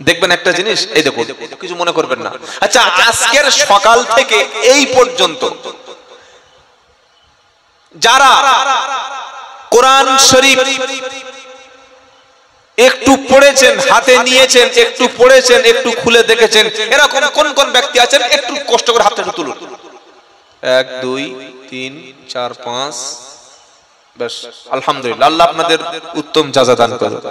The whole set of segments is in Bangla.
দেখবেন একটা জিনিস, এই দেখুন, কিছু মনে করবেন না। আচ্ছা, আজকের সকাল থেকে এই পর্যন্ত যারা কোরআন শরীফ একটু পড়েছেন, হাতে নিয়েছেন, একটু পড়েছেন, একটু খুলে দেখেছেন, এরকম কোন কোন ব্যক্তি আছেন? একটু কষ্ট করে হাতটা তুলুন। 1 2 3 4 5, বেশ, আলহামদুলিল্লাহ, আল্লাহ আপনাদের উত্তম জাযা দান করুন।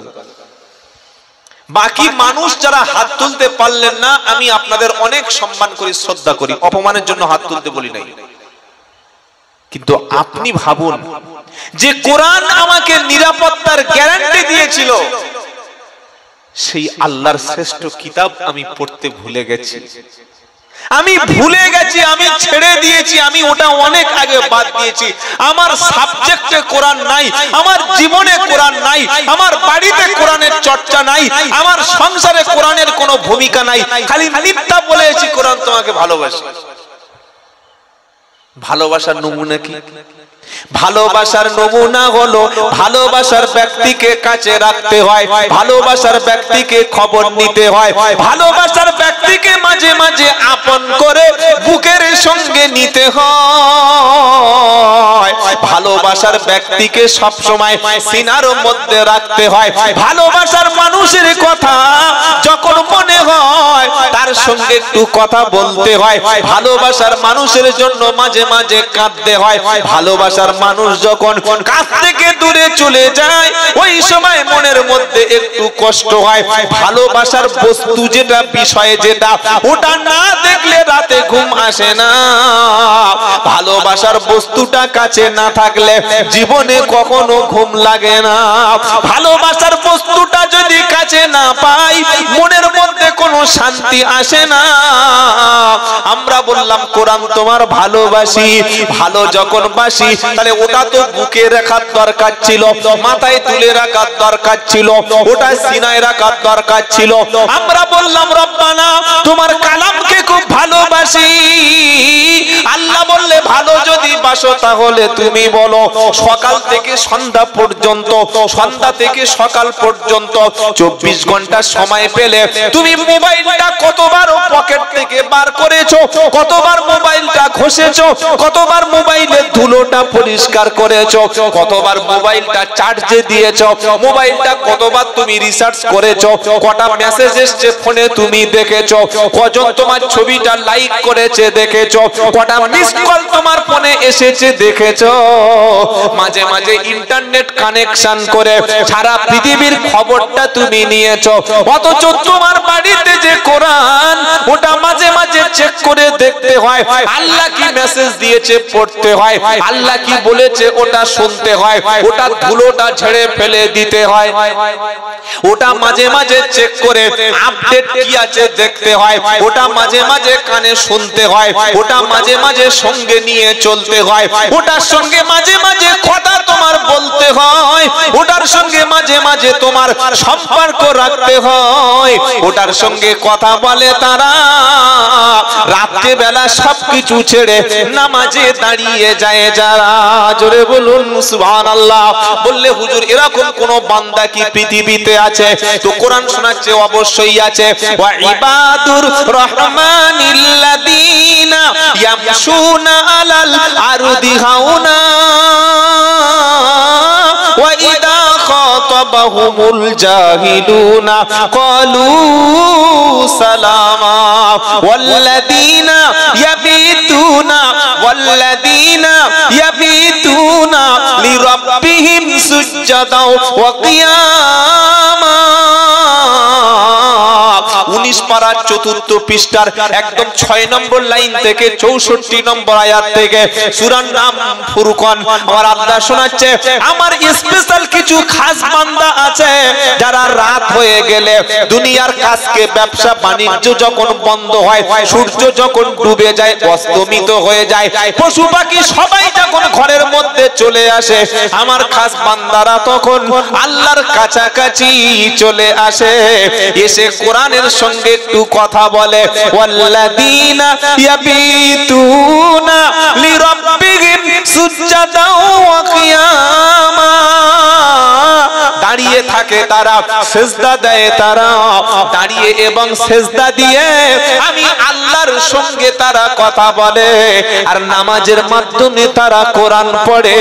বাকি মানুষ যারা হাত তুলতে পারলেন না, আমি আপনাদের অনেক সম্মান করি, শ্রদ্ধা করি, অপমানের জন্য হাত তুলতে বলি নাই। কিন্তু আপনি ভাবুন যে কোরআন আমাকে নিরাপত্তার গ্যারান্টি দিয়েছিল, সেই আল্লাহর শ্রেষ্ঠ কিতাব আমি পড়তে ভুলে গেছি, আমি ভুলে গেছি, আমি ছেড়ে দিয়েছি, আমি ওটা অনেক আগে বাদ দিয়েছি। আমার সাবজেক্টে কোরআন নাই, আমার জীবনে কোরআন নাই, আমার বাড়িতে কোরআনের চর্চা নাই, আমার সংসারে কোরআনের কোনো ভূমিকা নাই, খালি মিথ্যা বলেছি কোরআন তোমাকে ভালোবাসে। ভালোবাসার নমুনা কি? ভালোবাসার নমুনা হলো ভালোবাসার ব্যক্তিকে কাছে রাখতে হয়, ভালোবাসার ব্যক্তিকে খবর নিতে হয়, ভালোবাসার ব্যক্তিকে মাঝে মাঝে আপন করে বুকের সঙ্গে নিতে হয়, ভালোবাসার ব্যক্তিকে সব সময় সিনার মধ্যে রাখতে হয়, ভালোবাসার মানুষের কথা যখন মনে হয় তার সঙ্গে একটু কথা বলতে হয়, ভালোবাসার মানুষের জন্য মাঝে মাঝে কাঁদতে হয়, ভালোবাসার মানুষ যখন কাছ থেকে দূরে চলে যায় ওই সময় মনের মধ্যে একটু কষ্ট হয়। ভালোবাসার বস্তু যেটা, বিষয় যেটা, ওটা না দেখলে রাতে ঘুম আসে না। ভালোবাসার বস্তুটা কাছে না থাকলে জীবনে কখনো ঘুম লাগে না। ভালোবাসার বস্তুটা যদি কাছে না পাই মনের মধ্যে কোনো শান্তি আসে না। আমরা বললাম কোরআন তোমার ভালোবাসি, ভালো যখন বাসি তাহলে ওটা তো বুকে রাখার দরকার ছিল, মাথায় তুলে রাখার দরকার ছিল, ওটা সিনায় রাখার দরকার ছিল। আমরা বললাম রব্বানা তোমার কালামকে খুব ভালোবাসি। আল্লাহ বললে ভালো যদি বাসো তাহলে তুমি বলো সকাল থেকে সন্ধ্যা পর্যন্ত, সন্ধ্যা থেকে সকাল পর্যন্ত 24 ঘন্টা সময় পেলে তুমি মোবাইলটা কতবার পকেট থেকে বার করেছো, কতবার মোবাইলটা ঘষেছো, কতবার মোবাইলের ধুলোটা পরিষ্কার করেছো, কতবার মোবাইলটা চার্জে দিয়েছো, মোবাইলটা কতবার তুমি রিসার্চ করেছো, কটা মেসেজ এসেছে ফোনে তুমি দেখেছো, কজন তোমার ছবিটা লাইক করেছে দেখেছো, কটা মিস কল তোমার ফোনে এসেছে দেখেছো। মাঝে মাঝে ইন্টারনেট কানেকশন করে সারা পৃথিবীর খবরটা তুমি নিয়েছো, অথচ তোমার বাড়িতে যে কোরআন ওটা মাঝে মাঝে চেক করে দেখতে হয়, আল্লাহ কি মেসেজ দিয়েছে পড়তে হয়, আল্লাহ কি বলেছে ওটা শুনতে হয়, ওটা ধুলোটা ঝেড়ে ফেলে দিতে হয়, ওটা মাঝে মাঝে চেক করে আপডেট কি আছে দেখতে হয়, ওটা মাঝে মাঝে কানে শুনতে হয়, ওটা মাঝে মাঝে সঙ্গে নিয়ে চলতে হয়, ওটার সঙ্গে মাঝে মাঝে কথা তোমার বলতে হয়, ওটার সঙ্গে মাঝে মাঝে তোমার সম্পর্ক রাখতে হয়, ওটার সঙ্গে কথা বলে তারা রাত্রে বেলা সবকিছু ছেড়ে নামাজে দাঁড়িয়ে যায় যারা। জোরে বলুন সুবহানাল্লাহ। বললে হুজুর এরকম কোন বান্দা কি পৃথিবীতে আছে? তো কোরআন শোনাচ্ছে অবশ্যই আছে। ওয়া ইবাদুর রহমানিল্লাযীনা ইয়ামশুনা আলাল আরদি হাওনা ওয়া ইদা খাতাবাহুমুল জাহিলুনা ক্বালু সালামা ওয়াল্লাযীনা ইয়াবিতুনা লিরাব্বিহিম সুজদাও ওয়া কিয়ামা। 19 পারা 4 পৃষ্ঠার একদম 6 নম্বর লাইন থেকে 64 নম্বর আয়াত থেকে সূরার নাম ফুরকান। আমার আল্লাহ শোনাচ্ছে আমার স্পেশাল কিছু খাস বান্দা আছে যারা রাত হয়ে গেলে দুনিয়ার কাজকে, ব্যবসা বাণিজ্য যখন বন্ধ হয়, সূর্য যখন ডুবে যায়, অস্তমিত হয়ে যায়, পশু পাখি সবাই যখন ঘরের মধ্যে চলে আসে, আমার খাস বান্দারা তখন আল্লাহর কাছাকাছি চলে আসে, এসে কোরআনের সঙ্গে একটু কথা বলে। ওয়াল্লাযীনা ইয়াবিতুনা লিরাব্বিহিম সুজদাও ওয়া কিয়ামা। দাঁড়িয়ে থাকে তারা, সেজদা দেয় তারা, দাঁড়িয়ে এবং সেজদা দিয়ে আমি আল্লাহর সঙ্গে তারা কথা বলে, আর নামাজের মাধ্যমে তারা কোরআন পড়ে,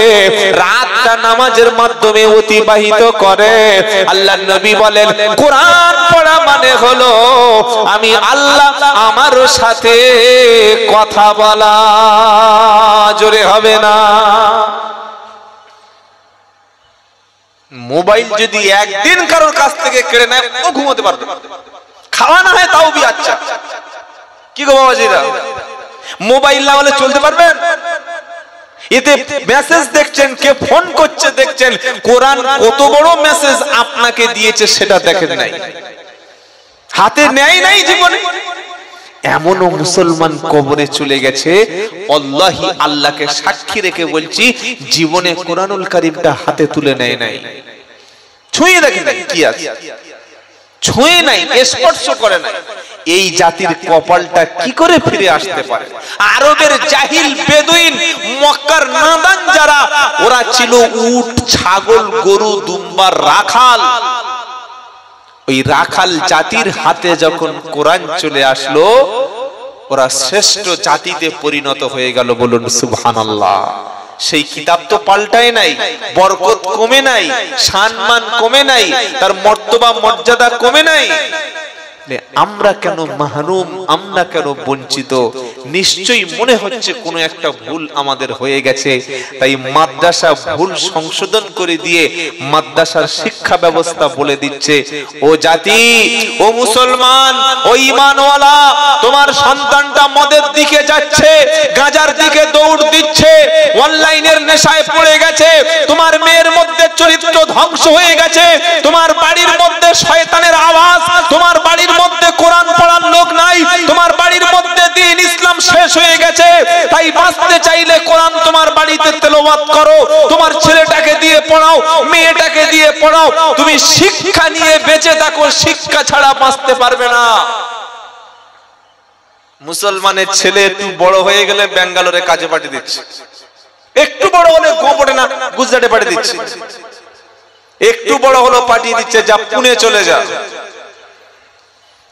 রাতটা নামাজের মাধ্যমে অতিবাহিত করে। আল্লাহর নবী বলেন কোরআন পড়া মানে হলো আমি আল্লাহ আমার সাথে কথা বলা। জোরে হবে না? মোবাইল যদি একদিন কারোর কাছ থেকে কেড়ে নেয় ও ঘুমোতে পারবে, খাওয়া না হয় তাও বি আচ্ছা। কি গো বাবাজিরা, মোবাইল না হলে চলতে পারবেন? এতে মেসেজ দেখছেন, কে ফোন করছে দেখছেন, কোরআন কত বড় মেসেজ আপনাকে দিয়েছে সেটা দেখেন নাই, হাতে নেয় নাই জীবনে। এমনও মুসলমান কবরে চলে গেছে, আল্লাহি আল্লাহকে সাক্ষী রেখে বলছি, জীবনে কোরআনুল কারীমটা হাতে তুলে নেয় নাই, ছুঁয়ে দেখে নাই কি আছে, ছুঁয়ে নাই, স্পর্শ করে নাই। এই জাতির কপালটা কি করে ফিরে আসতে পারে? আরবের জাহিল বেদুইন, মক্কার নাদান যারা, ওরা ছিল উট, ছাগল, গরু, দুম্বার রাখাল। ওই রাখাল জাতির হাতে যখন কোরআন চলে আসলো, ওরা শ্রেষ্ঠ জাতিতে পরিণত হয়ে গেল। বলুন সুবহানাল্লাহ। সেই কিতাব তো পাল্টায় নাই, বরকত কমে নাই, সম্মান কমে নাই, তার মর্তবা মর্যাদা কমে নাই। আমরা কেন মাহরুম, আমরা কেন বঞ্চিত? নিশ্চয়ই মনে হচ্ছে কোনো একটা ভুল আমাদের হয়ে গেছে। তাই মাদ্রাসা ভুল সংশোধন করে দিয়ে মাদ্রাসার শিক্ষা ব্যবস্থা বলে দিচ্ছে, ও জাতি, ও মুসলমান, ও ঈমানওয়ালা, তোমার সন্তানটা মদের দিকে যাচ্ছে, গাঁজার দিকে দৌড় দিচ্ছে, অনলাইনের নেশায় পড়ে গেছে, তোমার মেয়ের মধ্যে চরিত্র ধ্বংস হয়ে গেছে, তোমার বাড়ির মধ্যে শয়তানের আওয়াজ, তোমার বাড়ির মধ্যে কোরআন পড়ার লোক নাই, তোমার বাড়ির মধ্যে দ্বীন ইসলাম শেষ হয়ে গেছে। তাই বাঁচতে চাইলে কোরআন তোমার বাড়িতে তেলাওয়াত করো, তোমার ছেলেটাকে দিয়ে পড়াও, মেয়েটাকে দিয়ে পড়াও, তুমি শিক্ষা নিয়ে বেঁচে থাকো, শিক্ষা ছাড়া বাঁচতে পারবে না। মুসলমানের ছেলে একটু বড় হয়ে গেলে ব্যাঙ্গালোরে কাজে পাঠিয়ে দিচ্ছে, একটু বড় হলে গোপটে না গুজরাটে পাঠিয়ে দিচ্ছে, একটু বড় হলো পাঠিয়ে দিচ্ছে যা পুনে চলে যা,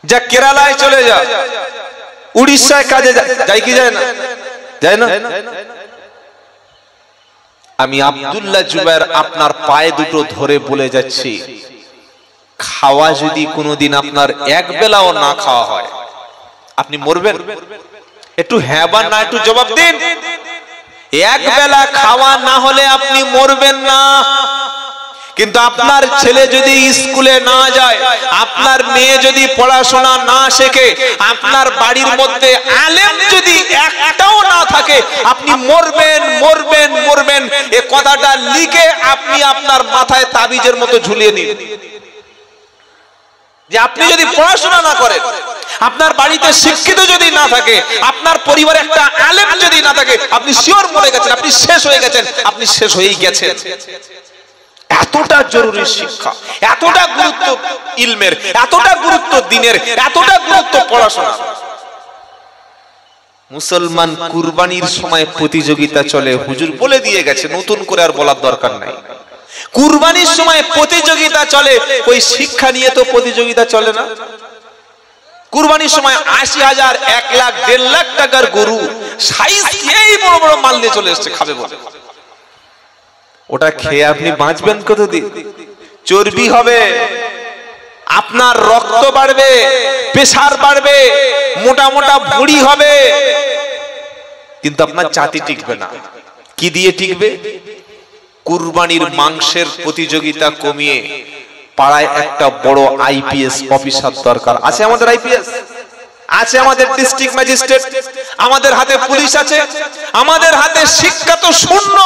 যা কেরালায় চলে যা, উড়িষ্যায় কাজে যায় কি যায় না? যায় না? আমি আব্দুল্লাহ জুবায়ের আপনার পায়ে দুটো ধরে বলে যাচ্ছি, খাওয়া যদি কোনোদিন আপনার এক বেলাও না খাওয়া হয়, আপনি মরবেন? একটু হ্যাঁ বা না একটু জবাব দিন। এক বেলা খাওয়া না হলে আপনি মরবেন না। কিন্তু আপনার ছেলে যদি স্কুলে না যায়, আপনার মেয়ে যদি পড়াশোনা না শেখে, আপনার বাড়ির মধ্যে আলেম যদি একটাও না থাকে, আপনি মরবেন, মরবেন, মরবেন। এই কথাটা লিখে আপনি আপনার মাথায় তাবিজের মতো ঝুলিয়ে নিন, যে আপনি যদি পড়াশোনা না করেন, আপনার বাড়িতে শিক্ষিত যদি না থাকে, আপনার পরিবারে একটা আলেম যদি না থাকে, আপনি শিওর মরে গেছেন, আপনি শেষ হয়ে গেছেন, আপনি শেষ হয়েই গেছেন। এতটা জরুরি শিক্ষা, এতটা গুরুত্ব ইলমের, এতটা গুরুত্ব দ্বীনের, এতটা গুরুত্ব পড়াশোনা। মুসলমান কুরবানির সময় প্রতিযোগিতা চলে, হুজুর বলে দিয়ে গেছে, নতুন করে আর বলার দরকার নাই। কুরবানির সময় প্রতিযোগিতা চলে, ওই শিক্ষা নিয়ে তো প্রতিযোগিতা চলে না। কুরবানির সময় ৮০,০০০, ১ লাখ, ১.৫ লাখ টাকার গরু সাইজ এই বড় বড় মাল নিয়ে চলে এসছে, খাবে বলে। ওটা খেয়ে আপনি বাঁচবেন কতদিন? চর্বি হবে, আপনার রক্ত বাড়বে, প্রেসার বাড়বে, মোটা মোটা ভুঁড়ি হবে, কিন্তু আপনার জাতি টিকবে না। কি দিয়ে টিকবে? কুরবানির মাংসের প্রতিযোগিতা কমিয়ে পাড়ায় একটা বড় আইপিএস অফিসার দরকার। আছে আমাদের আইপিএস, আছে আমাদের ডিস্ট্রিক্ট ম্যাজিস্ট্রেট, আমাদের হাতে পুলিশ আছে, আমাদের হাতে শিক্ষা তো শূন্য।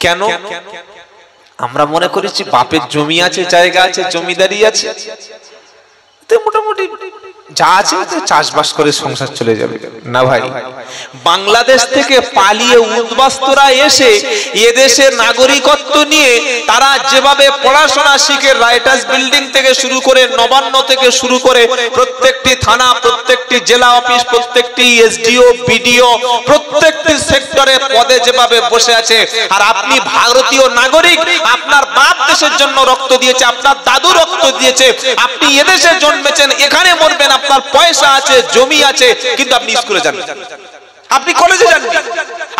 কেন? আমরা মনে করেছি বাপের জমি আছে, জায়গা আছে, জমিদারি আছে, মোটামুটি যা আছে চাষবাস করে সংসার চলে যাবে। না ভাই, বাংলাদেশ থেকে পালিয়ে উদ্বাস্তুরা এসে এদেশের নাগরিকত্ব নিয়ে তারা যেভাবে পড়াশোনা শিখে, রাইটার্স বিল্ডিং থেকে শুরু করে, নবান্ন থেকে শুরু করে, প্রত্যেকটি থানা, প্রত্যেকটি প্রত্যেকটি জেলা অফিস, প্রত্যেকটি এসডিও, বিডিও, প্রত্যেকটি সেক্টরে পদে যেভাবে বসে আছে, আর আপনি ভারতীয় নাগরিক, আপনার বাপ দেশের জন্য রক্ত দিয়েছে, আপনার দাদু রক্ত দিয়েছে, আপনি এদেশে জন্মেছেন, এখানে মরবেন, আপনার পয়সা আছে, জমি আছে, কিন্তু আপনি স্কুলে যান, আপনি কলেজে যাননি,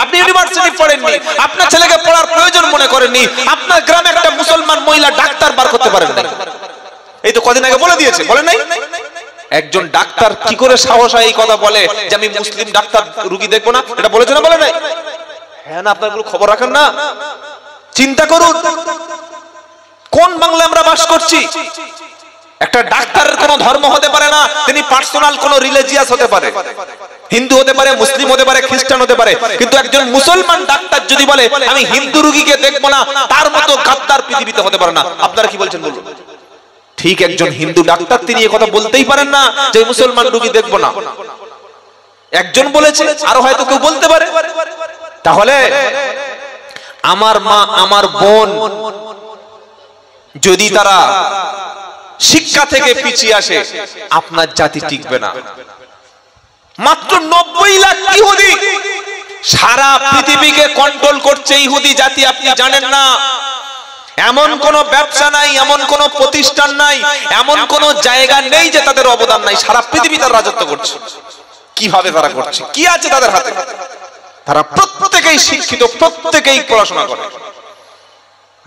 আপনি ইউনিভার্সিটি পড়েননি, আপনার ছেলেকে পড়ার প্রয়োজন মনে করেননি, আপনার গ্রামে একটা মুসলমান মহিলা ডাক্তার বার করতে পারেন না। এই তো কদিন আগে বলে দিয়েছে, বলে নাই? একজন ডাক্তার কি করে সাহস হয় এই কথা বলে যে আমি মুসলিম ডাক্তার রোগী দেখবো না? এটা বলেছে না, বলে নাই? হ্যাঁ না, আপনার খবর রাখেন না? চিন্তা করুন কোন বাংলা আমরা বাস করছি। একটা ডাক্তারের কোনো ধর্ম হতে পারে না, তিনি পার্সোনাল কোনো রিলিজিয়াস হতে পারে, হিন্দু হতে পারে, মুসলিম হতে পারে, খ্রিস্টান হতে পারে, কিন্তু একজন মুসলমান ডাক্তার যদি বলে আমি হিন্দু রোগীকে দেখবো না, তার মতো গাদ্দার পৃথিবীতে হতে পারে না। আপনারা কি বলছেন বলুন? ঠিক একজন হিন্দু ডাক্তার তিনি এই কথা বলতেই পারেন না যে মুসলমান রোগী দেখবো না। একজন বলেছে, আরো হয়তো কেউ বলতে পারে। তাহলে আমার মা, আমার বোন যদি তারা শিক্ষা থেকে পিছিয়ে আসে, আপনার জাতি টিকবে না। মাত্র 90 লাখ ইহুদি সারা পৃথিবীকে কন্ট্রোল করছে ইহুদি জাতি, আপনি জানেন না? এমন কোন ব্যবসা নাই, এমন কোন প্রতিষ্ঠান নাই, এমন কোন জায়গা নেই যে তাদের অবদান নাই। সারা পৃথিবী তারা রাজত্ব করছে। কিভাবে তারা করছে? কি আছে তাদের হাতে? তারা প্রত্যেকেই শিক্ষিত, প্রত্যেকেই পড়াশোনা করে।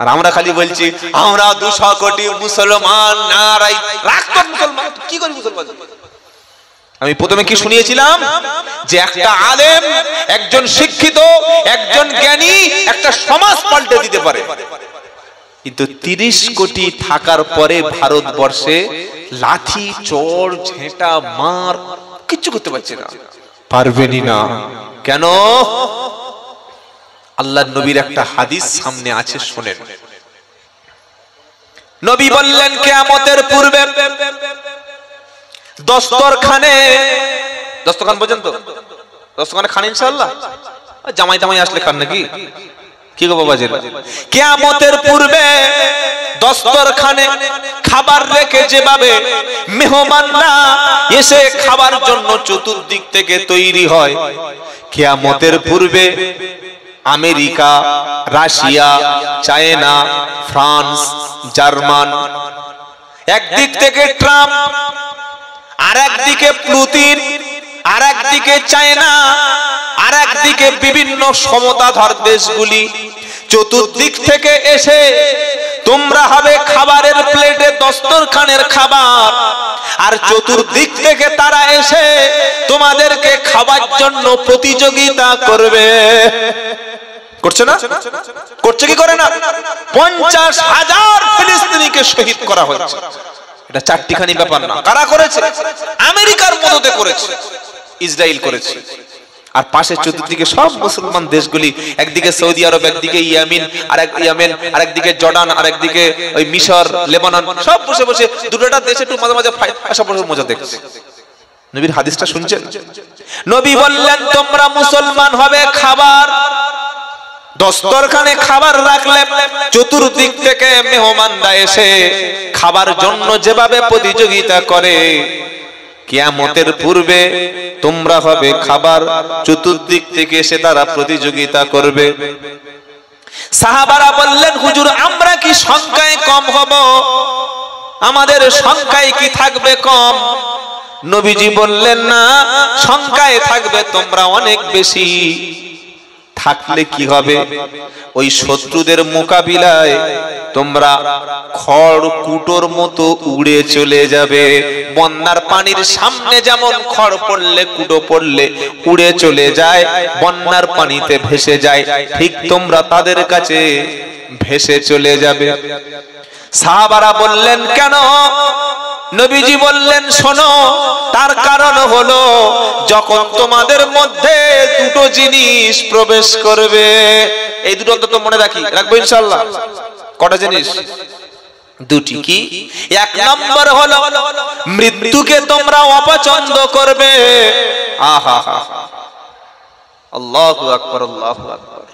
আর আমরা খালি বলছি আমরা 200 কোটি মুসলমান, নারাই রাখতো মুসলমান। কি করি মুসলমান? আমি প্রথমে কি শুনিয়েছিলাম যে একটা আলেম, একজন শিক্ষিত, একজন জ্ঞানী একটা সমাজ পাল্টে দিতে পারে, কিন্তু 30 কোটি থাকার পরে ভারতবর্ষে লাঠি, চড়, ঝেঁটা, মার কিচ্ছু করতে পারছে না, পারবেনই না। কেন? আল্লাহর নবীর একটা হাদিস সামনে আছে, শুনেন। নবী বললেন কিয়ামতের পূর্বে দস্তরখানে, দস্তরখান পর্যন্ত, দস্তরখানে খান ইনশাআল্লাহ, জামাই জামাই আসলে খান নাকি? কি গো বাবাজিরা, কিয়ামতের পূর্বে দস্তরখানে খাবার রেখে যেভাবে মেহমানরা এসে খাবার জন্য চতুর্দিক থেকে তৈরি হয়, কিয়ামতের পূর্বে America, Russia, China, France, German, একদিক থেকে ট্রাম্প, আর একদিকে পুতিন, আর একদিকে চায়না, আর একদিকে বিভিন্ন সমতাধর দেশগুলি, চতুর্দিক থেকে এসে তোমরা হবে খাবারের প্লেটে দস্তরখানের খাবার, আর চতুর্দিক থেকে তারা এসে তোমাদেরকে খাবার জন্য প্রতিযোগিতা করবে। করছে না? করছে কি করে না? 50,000 ফিলিস্তিনিকে শহীদ করা হয়েছে। এটা চারটিখানি ব্যাপার না। কারা করেছে? আমেরিকার মদতে করেছে, ইসরায়েল করেছে। আর পাশে চতুর্দিকে সব মুসলমান দেশগুলি, একদিকে সৌদি আরব, একদিকে ইয়েমেন, আর একদিকে জর্ডান, আর একদিকে ওই মিশর, লেবানন, সব বসে বসে দুটোটা দেশে একটু মাঝে মাঝে সব বসে মজা দেখছে। নবীর হাদিসটা শুনছেন? নবী বললেন তোমরা মুসলমান হবে খাবার, দস্তরখানে খাবার রাখলে চতুর্দিক থেকে মেহমানরা এসে খাবার জন্য যেভাবে প্রতিযোগিতা করে, কিয়ামতের পূর্বে তোমরা হবে খাবার, চতুর্দিক থেকে এসে তারা প্রতিযোগিতা করবে। সাহাবারা বললেন হুজুর আমরা কি সংখ্যায় কম হব? আমাদের সংখ্যায় কি থাকবে কম? নবীজি বললেন না, সংখ্যায় থাকবে তোমরা অনেক বেশি। থাকলে কি হবে? ওই শত্রুদের মোকাবিলায় তোমরা খড় কুটোর মতো উড়ে চলে যাবে। বন্যার পানির সামনে যেমন খড় পড়লে, কুটো পড়লে উড়ে চলে যায়, বন্যার পানিতে ভেসে যায়, ঠিক তোমরা তাদের কাছে ভেসে চলে যাবে। সাহাবারা বললেন কেন? নবীজি বললেন শোনো, তার কারণ হলো যখন তোমাদের মধ্যে দুটো জিনিস প্রবেশ করবে, এই দুটো অন্তত মনে রাখবো ইনশাআল্লাহ। কটা জিনিস? দুটি। কি? এক নম্বর হলো মৃত্যুকে তোমরা অপছন্দ করবে। আহা, আল্লাহু আকবার, আল্লাহু আকবার।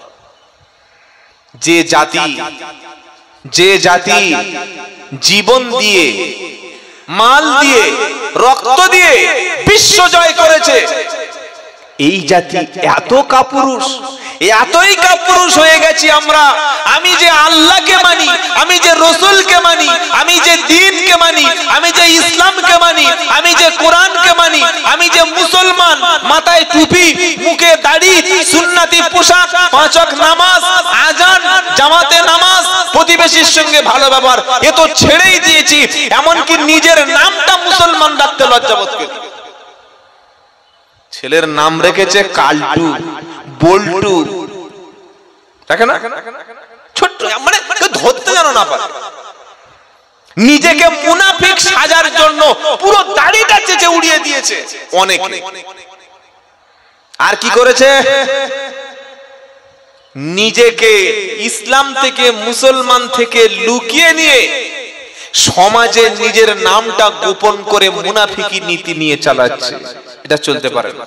যে জাতি জীবন দিয়ে মাল দিয়ে, রক্ত দিয়ে বিশ্ব জয় করেছে। এই জাতি এত কাপুরুষ, এতই কাপুরুষ হয়ে গেছি আমরা। আমি যে আল্লাহকে মানি, আমি যে রসুলকে মানি, আমি যে দ্বীনকে মানি, আমি যে ইসলামকে মানি, আমি যে কোরআনকে মানি, আমি যে মুসলমান, মাথায় টুপি, মুখে দাড়ি, সুন্নতি পোশাক, 5 ওয়াক্ত নামাজ, আজান, জামাতে নামাজ, প্রতিবেশীর সঙ্গে ভালো ব্যবহার, এ তো ছেড়েই দিয়েছি। এমনকি নিজের নামটা মুসলমান রাখতে লজ্জা বোধ করি। ছেলের নাম রেখেছে কালটু, বল্টু, দেখে না, ছোট্ট, মানে ধরতে জানো না পারে। নিজেকে মুনাফিক সাজার জন্য পুরো দাড়িটা চেঁচে উড়িয়ে দিয়েছে অনেক। আর কি করেছে? নিজেকে ইসলাম থেকে, মুসলমান থেকে লুকিয়ে নিয়ে সমাজে নিজের নামটা গোপন করে মুনাফিকি নীতি নিয়ে চালাচ্ছে। এটা চলতে পারে না।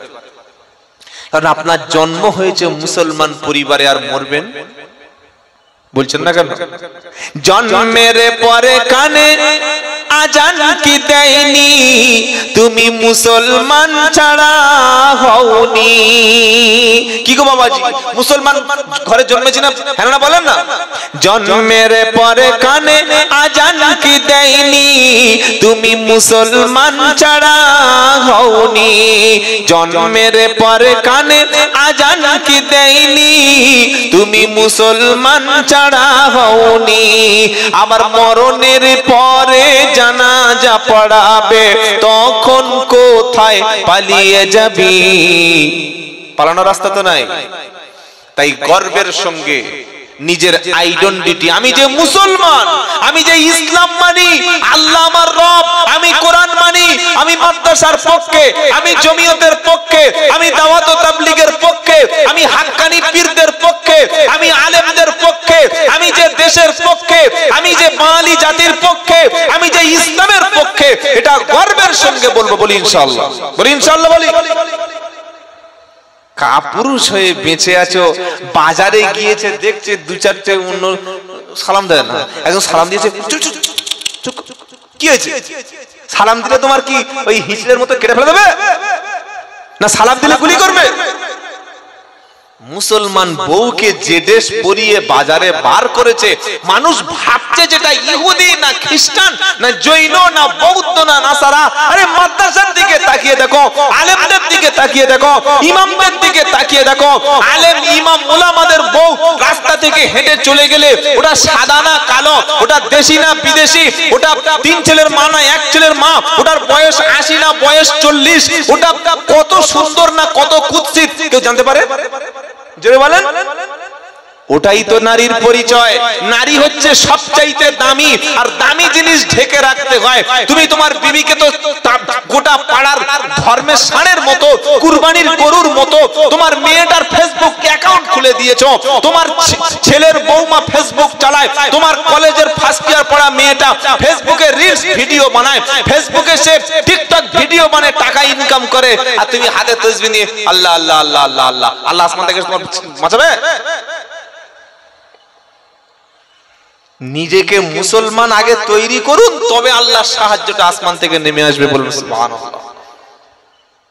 কারণ আপনার জন্ম হয়েছে মুসলমান পরিবারে, আর মরবেন বলছেন না কেন? জন্মের পরে কানে আজান কি দেয়নি, তুমি মুসলমান ছাড়া হওনি। কি গো বাবাজি, মুসলমান ঘরে জন্মেছি না? হ্যাঁ না বলেন না? জন্মের পরে কানে আজান কি দেয়নি, তুমি মুসলমান ছাড়া হওনি। জন্মের পরে কানে আজান কি দেয়নি, তুমি মুসলমান ছাড়া হওনি। আবার মরণের পরে জানাজা পড়াবে, তখন কোথায় পালিয়ে যাবি? পালানোর রাস্তা তো নাই। তাই গর্বের সঙ্গে নিজের আইডেন্টিটি, আমি যে মুসলমান, আমি যে ইসলাম মানি, আল্লাহ আমার রব, আমি কোরআন মানি, আমি মাদ্রাসার পক্ষে, আমি জমিয়তের পক্ষে, আমি দাওয়াত ও তাবলীগের পক্ষে, আমি হাক্কানি পীরদের পক্ষে, আমি আলেমদের পক্ষে, আমি যে দেশের পক্ষে, আমি যে বাঙালি জাতির পক্ষে, আমি যে ইসলামের পক্ষে, এটা গর্বের সঙ্গে বলবো। বলি ইনশাআল্লাহ, বলি ইনশাআল্লাহ, বলি। কাপুরুষ হয়ে বেঁচে আছো, বাজারে গিয়েছে, দেখছে 2-4টে অন্য সালাম দেয় না, একজন সালাম দিয়েছে, কি হয়েছে? সালাম দিলে তোমার কি ওই হিজড়ের মতো কেটে ফেলে দেবে না? সালাম দিলে গুলি করবে? মুসলমান বউকে যে দেশ পরিয়ে বাজারে বার করেছে, মানুষ ভাবছে যেটা ইহুদি না খ্রিস্টান না জৈন না বৌদ্ধ না নাসারা। আরে মাদ্রাসার দিকে তাকিয়ে দেখো, আলেমদের দিকে তাকিয়ে দেখো, ইমামদের দিকে তাকিয়ে দেখো। আলেম ইমাম ওলামাদের বউ রাস্তা থেকে হেঁটে চলে গেলে ওটা সাদা না কালো, ওটা দেশি না বিদেশি, ওটা 3 ছেলের মা না 1 ছেলের মা, ওটার বয়স 80 না বয়স 40, ওটা কত সুন্দর না কত কুৎসিত, কেউ জানতে পারে? জোরে বলেন। ওটাই তো নারীর পরিচয়। নারী হচ্ছে সবচাইতে দামি, আর দামি জিনিস ঢেকে রাখতে হয়। তুমি তোমার বিবিকে তো গোটা পাড়ার ধর্মের ষাঁড়ের মতো, কুরবানির গরুর মতো তোমার মেয়েটার ফেসবুক অ্যাকাউন্ট খুলে দিয়েছো। তোমার ছেলের বৌমা ফেসবুক চালায়, তোমার কলেজের ফার্স্ট ইয়ার পড়া মেয়েটা ফেসবুকে রিলস ভিডিও বানায়, ফেসবুকে সে টিকটক ভিডিও বানায় টাকা ইনকাম করে, আর তুমি হাতে তাসবিহ নিয়ে আল্লাহ আল্লাহ আল্লাহ আল্লাহ আল্লাহ আল্লাহ আসমান থেকে বাঁচাবে? নিজেকে মুসলমান আগে তৈরি করুন, তবে আল্লাহর সাহায্যটা আসমান থেকে নেমে আসবে। বলুন সুবহানাল্লাহ।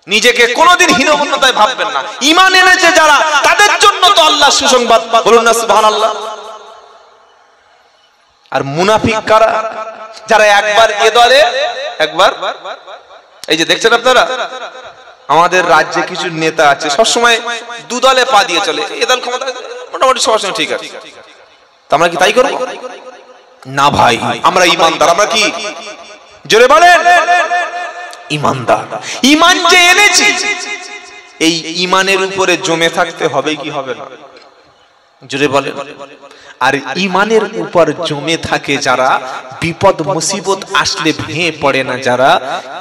নিজেকে কোনোদিন হীনমন্যতায় ভাববেন না। ঈমান এনেছে যারা, তাদের জন্য তো আল্লাহ সুসংবাদ। বলুন না সুবহানাল্লাহ। আর মুনাফিক কারা? যারা একবার এ দলে, একবার এই যে দেখছেন আপনারা, আমাদের রাজ্যে কিছু নেতা আছে সবসময় 2 দলে পা দিয়ে চলে। এ দল ক্ষমতা মোটামুটি সবসময় ঠিক আছে, আমরা কি তাই করব? না ভাই, আমরা ঈমানদার। আমরা কি? জোরে বলেন। ঈমানদার। ঈমান যে এনেছি, এই ঈমানের উপরে জমে থাকতে হবে কি হবে না? জোরে বলেন। আর ঈমানের উপর জমে থাকে যারা, বিপদ মুসিবত আসলে ভেঙে পড়ে না যারা,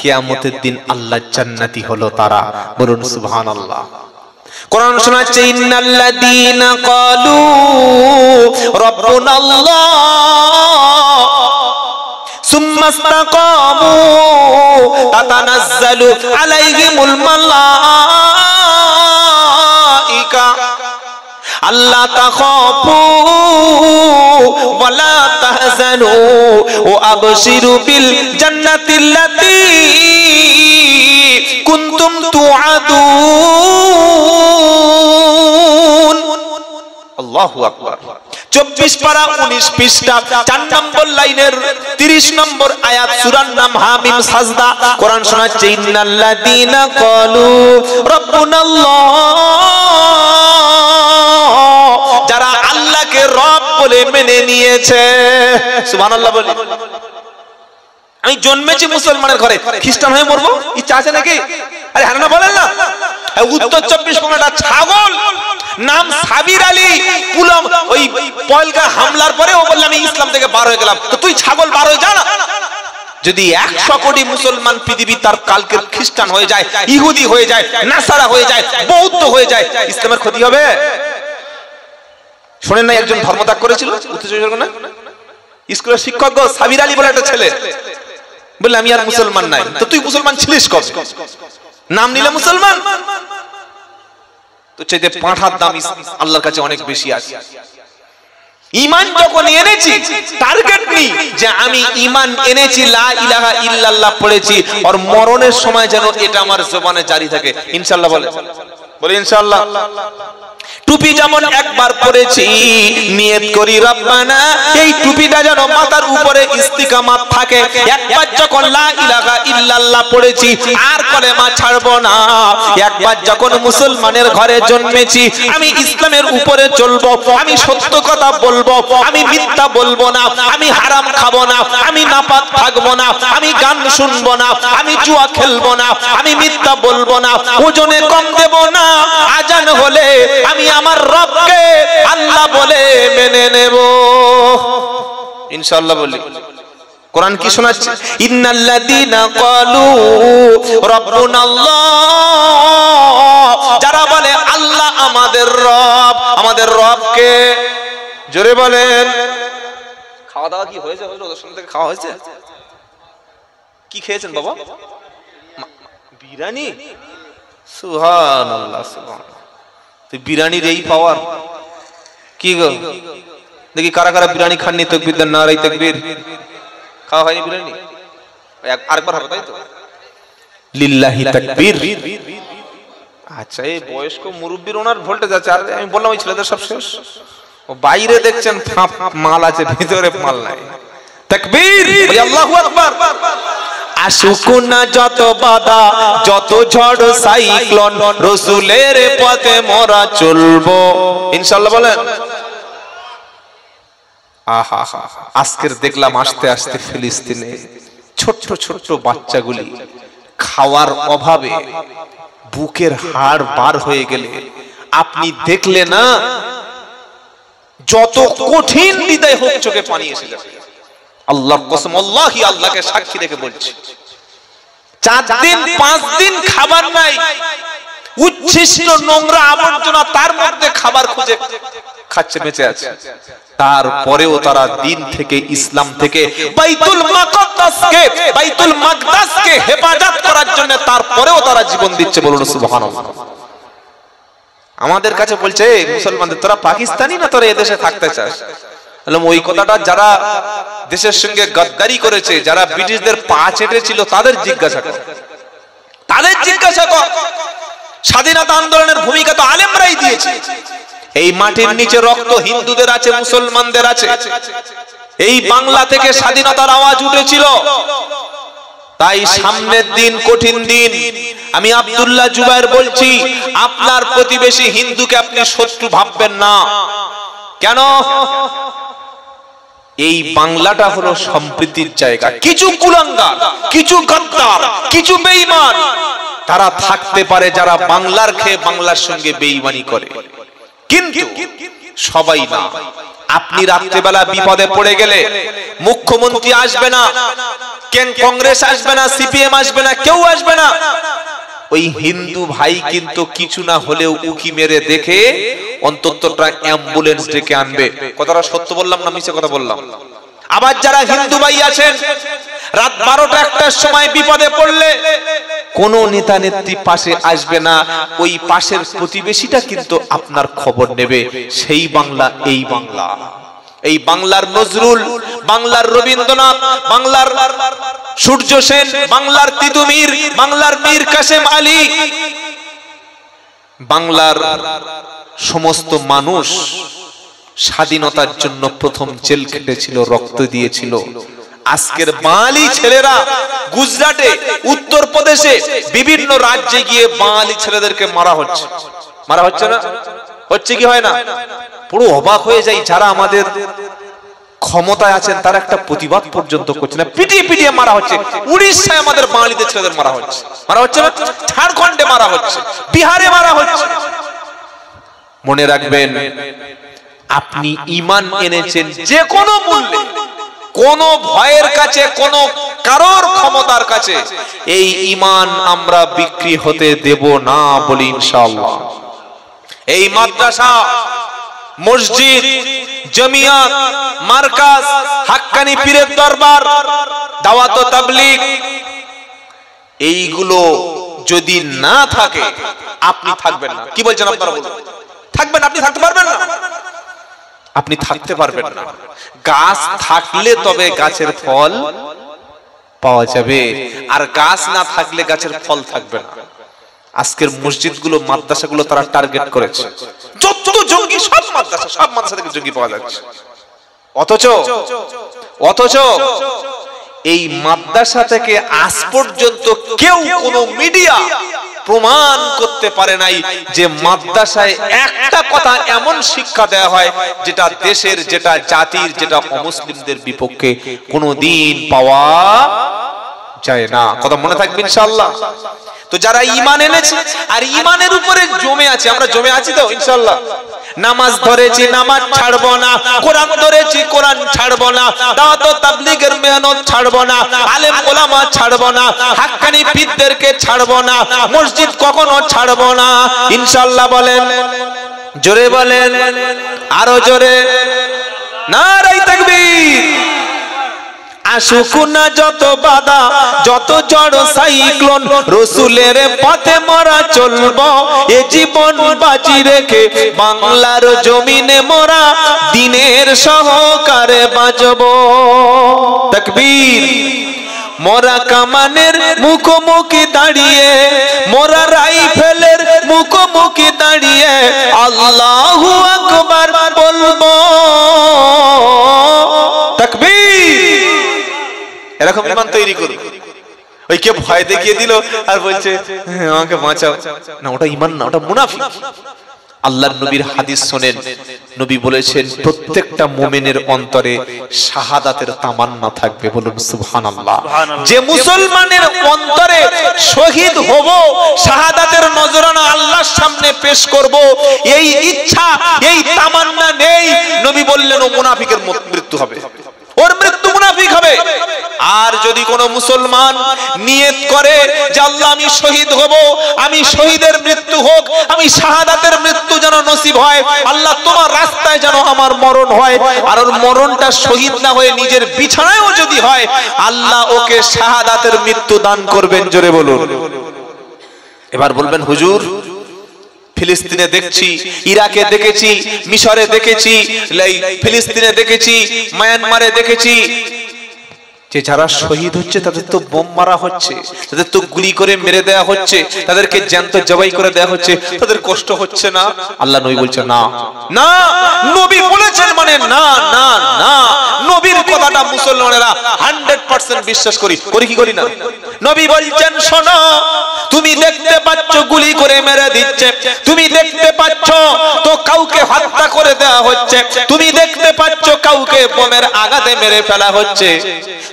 কিয়ামতের দিন আল্লাহর জান্নাতি হলো তারা। বলুন সুবহানাল্লাহ। কোরআন শোনাচ্ছে, ইন্নাল্লাযীনা ক্বালু রাব্বুনাল্লাহ সুম্মা ইসতাকামু তাতানাজ্জালু আলাইহিমুল মালাইকা আল্লাহ তাখাফু ওয়ালা তাহজানু ওয়া আবশিরু বিল জান্নাতিল্লাতী কুনতুম তুআদুন। আল্লাহু আকবার। 24 পারা 19 পৃষ্ঠা 4 নম্বর লাইনের 30 নম্বর আয়াত, সূরার নাম হামিম সাজদা। কোরআন শোনাচ্ছে ইন্নাল্লাযীনা ক্বালু রাব্বুনাল্লাহ, যারা আল্লাহকে রব বলে মেনে নিয়েছে। সুবহানাল্লাহ বলি। আমি জন্মেছি মুসলমানের ঘরে, খ্রিস্টান হয়ে মরবো ইচ্ছা আছে নাকি? আরে হ্যাঁ না বলেন না। উত্তর 24 পরগনা ছাগল নাম সাবির আলী পুলম ওই পয়লকা হামলার পরে ও বললাম আমি ইসলাম থেকে বার হয়ে গেলাম। তো তুই ছাগল বার হয়ে যা না। যদি 100 কোটি মুসলমান পৃথিবী তার কালকে খ্রিস্টান হয়ে যায়, ইহুদি হয়ে যায়, নাসারা হয়ে যায়, বৌদ্ধ হয়ে যায়, ইসলামের ক্ষতি হবে? শুনেন না একজন ধর্মত্যাগ করেছিল উত্তর 24 পরগনা, স্কুলের শিক্ষক সাবির আলী বলে একটা ছেলে বললে আমি আর মুসলমান নাই। তো তুই মুসলমান ছিলিস কবে? নাম নিলে মুসলমান। তো চাইতে পাঁঠার দাম আল্লাহর কাছে অনেক বেশি আছে। ঈমান যখন এনেছি টার্গেট নি যে আমি ঈমান এনেছি, লা ইলাহা ইল্লাল্লাহ পড়েছি, আর মরণের সময় যেন এটা আমার জবানে জারি থাকে। ইনশাআল্লাহ বলে ইনশাআল্লাহ। টুপি যেমন একবার পরেছি, নিয়ত করি রব্বানা এই টুপিটা যেন মাথার উপরে ইস্তিকামাত থাকে। একবার যখন লা ইলাহা ইল্লাল্লাহ পড়েছি আর কলেমা ছাড়বো না। একবার যখন মুসলমানের ঘরে জন্মেছি আমি ইসলামের উপরে চলবো, আমি সত্য কথা বলবো, আমি মিথ্যা বলবো না, আমি হারাম খাবো না, আমি নাপাক থাকবো না, আমি গান শুনবো না, আমি জুয়া খেলবো না, আমি মিথ্যা বলবো না, ওজনে কম দেব না, আজান হলে আমি আমার রবকে আল্লাহ বলে মেনে নেব ইনশাআল্লাহ বলি। কোরআন কি শোনাচ্ছে? ইন্নাল্লাযীনা ক্বালু রাব্বুনাল্লাহ, যারা বলে আল্লাহ আমাদের রব, আমাদের রবকে জোরে বলেন। খাওয়া দাওয়া কি হয়েছে? ওদের সঙ্গে থেকে খাওয়া হয়েছে? কি খেয়েছেন বাবা? বিরিয়ানি? সুবহানাল্লাহ সুবহানাল্লাহ। বিরিয়ানির এই পাওয়ার কি গো? দেখি কারা কারা বিরিয়ানি খাননি, তাকবীর দেন, নারায়ে তাকবীর। খাওয়া হয়নি বিরিয়ানি? আরেকবার হবে তাই তো? লিল্লাহি তাকবীর। আচ্ছা, এই বয়স্ক মুরব্বির ওনার ভোল্টেজ আছে। আর আমি বললাম ওই ছেলেদের সব শেষ। ও বাইরে দেখছেন ফাঁপ মাল আছে, ভিতরে মাল নাই। তাকবীর, আল্লাহু আকবার। আশুকুনা যত বাধা, যত ঝড় সাইক্লোন, রাসূলের পথে মোরা চলবো ইনশাআল্লাহ বলেন। আহা হা। আজকের দেখলাম আস্তে আস্তে ফিলিস্তিনে ছোট ছোট বাচ্চাগুলি খাওয়ার অভাবে বুকের হাড় বার হয়ে গেলে আপনি দেখলে না যত কঠিন বিদায় হোক চোখে পানি এসে যাবে। আল্লাহর কসম, আল্লাহি আল্লাহকে সাক্ষী রেখে বলছি, 4 দিন 5 দিন খাবার নাই, উচ্ছিষ্ট নোংরা আবর্জনা, তার মধ্যে খাবার খুঁজে খাচ্ছে, বেঁচে আছে। তারপরেও তারা দিন থেকে, ইসলাম থেকে, বাইতুল মাকদাসকে হেফাজত করার জন্য তারপরেও তারা জীবন দিচ্ছে। বলুন সুবহানাল্লাহ। আমাদের কাছে বলছে মুসলমানদের, তোরা পাকিস্তানি না, তোরা এদেশে থাকতে চাস? ওই কথাটা যারা দেশের সঙ্গে গদ্দারি করেছে, যারা ব্রিটিশদের পা চেটেছিল, তাদের জিজ্ঞাসা কর, তাদের জিজ্ঞাসা কর। স্বাধীনতা আন্দোলনের ভূমিকা তো আলেমরাই দিয়েছে। এই মাটির নিচে রক্ত হিন্দুদের আছে, মুসলমানদের আছে। এই বাংলা থেকে স্বাধীনতার আওয়াজ উঠেছিল। তাই সামনের দিন কঠিন দিন। আমি আব্দুল্লাহ জুবায়ের বলছি, আপনার প্রতিবেশী হিন্দুকে আপনি শত্রু ভাববেন না। কেন? এই বাংলাটা হলো সম্প্রীতির জায়গা। কিছু কুলাঙ্গার, কিছু গদ্দার, কিছু বেঈমান তারা থাকতে পারে যারা বাংলার খেয়ে বাংলার সঙ্গে বেঈমানি করে, কিন্তু সবাই না। আপনি রাত্রিবেলা বিপদে পড়ে গেলে মুখ্যমন্ত্রী আসবে না, কংগ্রেস আসবে না, সিপিএম আসবে না, কেউ আসবে না। ওই হিন্দু ভাই কিন্তু কিছু না হলেও উকি মেরে দেখে অন্তত অ্যাম্বুলেন্স ডেকে আনবে। কথাটা সত্য বললাম না মিছে কথা বললাম? আবার যারা হিন্দু ভাই আছেন রাত 12টা 1টার সময় বিপদে পড়লে কোন নেতা নেত্রী পাশে আসবে না, ওই পাশের প্রতিবেশীটা কিন্তু আপনার খবর নেবে। সেই বাংলা এই বাংলা, এই বাংলার নজরুল, বাংলার রবীন্দ্রনাথ, বাংলার সূর্য সেন, বাংলার তিতুমির, বাংলার মীর কাসেম আলী, বাংলার সমস্ত মানুষ স্বাধীনতার জন্য প্রথম জেল খেটেছিল, রক্ত দিয়েছিল। আজকের বাঙালি ছেলেরা গুজরাটে, উত্তরপ্রদেশে, বিভিন্ন রাজ্যে গিয়ে বাঙালি ছেলেদেরকে মারা হচ্ছে। মারা হচ্ছে না? হচ্ছে কি হয় না? পুরো অবাক হয়ে যাই। যারা আমাদের ক্ষমতায় আছেন তারা একটা প্রতিবাদ পর্যন্ত করছে না, পিটিয়ে পিটিয়ে মারা হচ্ছে। উড়িষ্যায় আমাদের বাঙালিদের ছেলেদের মারা হচ্ছে। মারা হচ্ছে না? ঝাড়খণ্ডে মারা হচ্ছে, বিহারে মারা হচ্ছে। মনে রাখবেন, আপনি ঈমান এনেছেন যে কোনো মূল্যে, কোন ভয়ের কাছে, কোন কারোর ক্ষমতার কাছে এই ঈমান আমরা বিক্রি হতে দেব না বলি ইনশাআল্লাহ। এই মাদ্রাসা, মসজিদ, জামিয়াত, মার্কাজ, হাক্কানি পীরের দরবার, দাওয়াত ও তাবলীগ, এইগুলো যদি না থাকে আপনি থাকবেন না। কি বলছেন আপনারা? বলুন, থাকবেন? আপনি থাকতে পারবেন না? আপনি থাকতে পারবেন না। গাছ থাকলে তবে গাছের ফল পাওয়া যাবে, আর গাছ না থাকলে গাছের ফল থাকবে না। আজকের মসজিদগুলো, মাদ্রাসাগুলো তারা টার্গেট করেছে, যত জঙ্গি সব মাদ্রাসা, সব মাদ্রাসা থেকে জঙ্গি পাওয়া যাচ্ছে। অথচ এই মাদ্রাসা থেকে আজ পর্যন্ত কেউ, কোন মিডিয়া প্রমাণ করতে পারে নাই যে মাদ্রাসায় একটা কথা এমন শিক্ষা দেওয়া হয় যেটা দেশের, যেটা জাতির, যেটা অমুসলিমদের বিপক্ষে কোনদিন পাওয়া যায় না। কথা মনে থাকবে ইনশাআল্লাহ। তো যারা ঈমান এনেছে আর ঈমানের উপরে জমে আছে, আমরা জমে আছি তো ইনশাআল্লাহ। নামাজ ধরেছি, নামাজ ছাড়বো না। কোরআন ধরেছি, কোরআন ছাড়বো না। দাওয়াত ও তাবলীগের মেহনত ছাড়বো না। আলেম ওলামা ছাড়বো না। হাক্কানি পীরদেরকে ছাড়বো না। মসজিদ কখনো ছাড়বো না ইনশাআল্লাহ। বলেন, জোরে বলেন, আরো জোরে। নারে তাকবীর। আসুক না যত বাধা, যত জড় সাইক্লোন, রসুলের পথে মোরা চলবো, এ জীবন বাজি রেখে বাংলার জমিনে মোরা দিনের সহকারে বাজবো। তাকবীর। মোরা কামানের মুখোমুখি দাঁড়িয়ে, মোরা রাইফেলের মুখোমুখি দাঁড়িয়ে আল্লাহু আকবার বলবো। তাকবীর। এরকম ঈমান তৈরি করুন। ওই কে ভয় দেখিয়ে দিল আর বলছে আমাকে বাঁচাও, না, ওটা ঈমান না, ওটা মুনাফিক। আল্লাহর নবীর হাদিস শুনেন, নবী বলেছেন প্রত্যেকটা মুমিনের অন্তরে শাহাদাতের তামান্না থাকবে। বলুন সুবহানাল্লাহ। যে মুসলমানের অন্তরে শহীদ হব, শাহাদাতের নজরানা আল্লাহর সামনে পেশ করব, এই ইচ্ছা, এই তামান্না নেই, নবী বললেন ও মুনাফিকের মৃত্যু হবে, ওর মৃত্যু মুনাফিক হবে। আর যদি কোন মুসলমান নিয়ত করে যে আল্লাহ আমি শহীদ হব, আমি শহীদের মৃত্যু হোক, আমি শাহাদাতের মৃত্যু যেন নসিব হয়, আল্লাহ তোমার রাস্তায় যেন আমার মরণ হয়, আর ওর মরণটা শহীদ না হয়ে নিজের বিছানায়ও যদি হয়, আল্লাহ ওকে শাহাদাতের মৃত্যু দান করবেন। জোরে বলুন। এবার বলবেন হুজুর, ফিলিস্তিনে দেখছি, ইরাকে দেখেছি, মিশরে দেখেছি, ফিলিস্তিনে দেখেছি, মায়ানমারে দেখেছি, যে যারা শহীদ হচ্ছে তাদের তো বোম মারা হচ্ছে, তাদের তো গুলি করে মেরে দেয়া হচ্ছে, তাদেরকে জ্যান্ত জবাই করে দেয়া হচ্ছে, তাদের কষ্ট হচ্ছে না? আল্লাহ নবী বলছেন না, না। নবী বলেছেন মানে না, না, না। নবীর কথাটা মুসলমানেরা 100% বিশ্বাস করি কি করি না? নবী বলছেন শোনো, তুমি দেখতে পাচ্ছ গুলি করে মেরে দিচ্ছে, তুমি দেখতে পাচ্ছ তো কাউকে হত্যা করে দেয়া হচ্ছে, তুমি দেখতে পাচ্ছ কাউকে বোমের আঘাতে মেরে ফেলা হচ্ছে,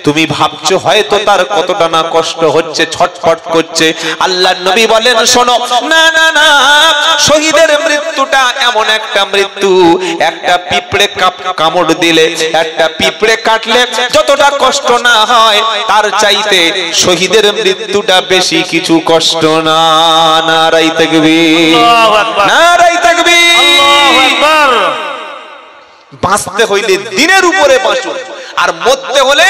তুমি ভাবছো হয়তো তার কতটা না কষ্ট হচ্ছে, ছটফট করছে। আল্লাহর নবী বলেন শোনো, না, না, না, শহীদের মৃত্যুটা এমন একটা মৃত্যু, একটা পিঁপড়ে কামড় দিলে, একটা পিঁপড়ে কাটলে যতটা কষ্ট না হয়, তার চাইতে শহীদের মৃত্যুটা বেশি কিছু কষ্ট না। নারায়ে তাকবীর, নারায়ে তাকবীর। আল্লাহু আকবার। বাঁচতে হইলে দিনের উপরে বাঁচুন, আর মরতে হলে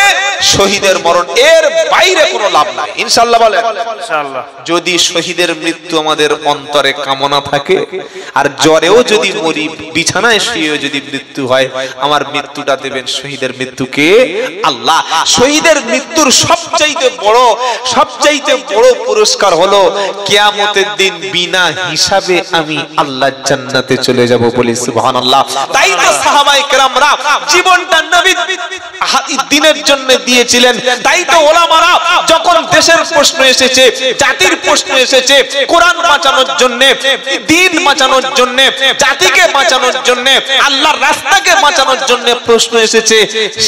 শহীদের মরণ, এর বাইরে কোনো লাভ নাই। ইনশাআল্লাহ বলেন ইনশাআল্লাহ। যদি শহীদের মৃত্যু আমাদের অন্তরে কামনা থাকে, আর জ্বরেও যদি মরি, বিছানায় শুয়ে যদি মৃত্যু হয়, আমার মৃত্যুটা দেবেন শহীদের মৃত্যুকে আল্লাহ। শহীদের মৃত্যুর সবচাইতে বড় পুরস্কার হলো কিয়ামতের দিন বিনা হিসাবে আমি আল্লাহর জান্নাতে চলে যাব, বলি সুবহানাল্লাহ। তাই তো সাহাবায়ে কেরামরা জীবনটা নবীর দ্বীনের জন্য দিয়েছিলেন। তাই তো ওলামারা যখন দেশের প্রশ্ন এসেছে, জাতির প্রশ্ন এসেছে, কোরআন বাঁচানোর জন্য, দ্বীন বাঁচানোর জন্য, জাতিকে বাঁচানোর জন্য, আল্লাহর রাস্তাকে বাঁচানোর জন্য প্রশ্ন এসেছে,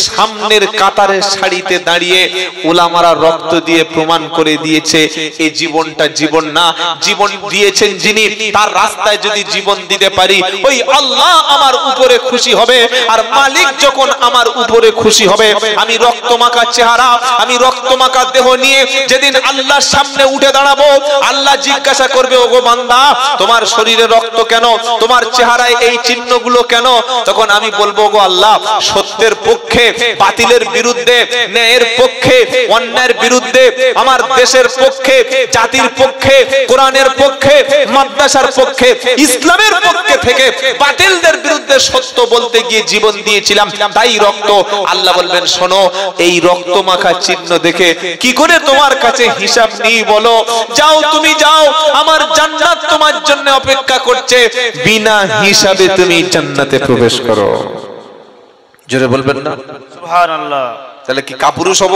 সামনের কাতারের সারিতে দাঁড়িয়ে ওলামারা রক্ত দিয়ে প্রমাণ করে দিয়েছে এই জীবনটা জীবন না, জীবন দিয়েছেন যিনি, তার রাস্তায় যদি জীবন দিতে পারি, ওই আল্লাহ আমার উপরে খুশি হবে। আর মালিক যখন আমার উপরে খুশি হবে, আমি রক্তমাখা চেহারা, আমি রক্তমাখা দেহ নিয়ে যেদিন আল্লাহর সামনে উঠে দাঁড়াবো, আল্লাহ জিজ্ঞাসা করবে, ওগো বান্দা, তোমার শরীরে রক্ত কেন, তোমার চেহারায় এই চিহ্নগুলো কেন? তখন আমি বলবো, গো আল্লাহ, সত্যের পক্ষে, বাতিলের বিরুদ্ধে, ন্যায়ের পক্ষে, অন্যায়ের বিরুদ্ধে, আমার দেশের পক্ষে, জাতির পক্ষে, কোরআনের পক্ষে, মাদ্রাসার পক্ষে, ইসলামের পক্ষে থেকে বাতিলদের বিরুদ্ধে সত্য বলতে গিয়ে জীবন দিয়েছিলাম, তাই রক্ত। আল্লাহ বলবেন, শোনো, এই রক্ত মাখা চিহ্ন দেখে কি করে তোমার কাছে হিসাব নেই বলো? যাও, তুমি যাও, আমার জান্নাত তোমার জন্য অপেক্ষা করছে, বিনা হিসাবে তুমি জান্নাতে প্রবেশ করো। জোরে বলবেন না সুবহানাল্লাহ? তাহলে কি কাপুরুষ হব?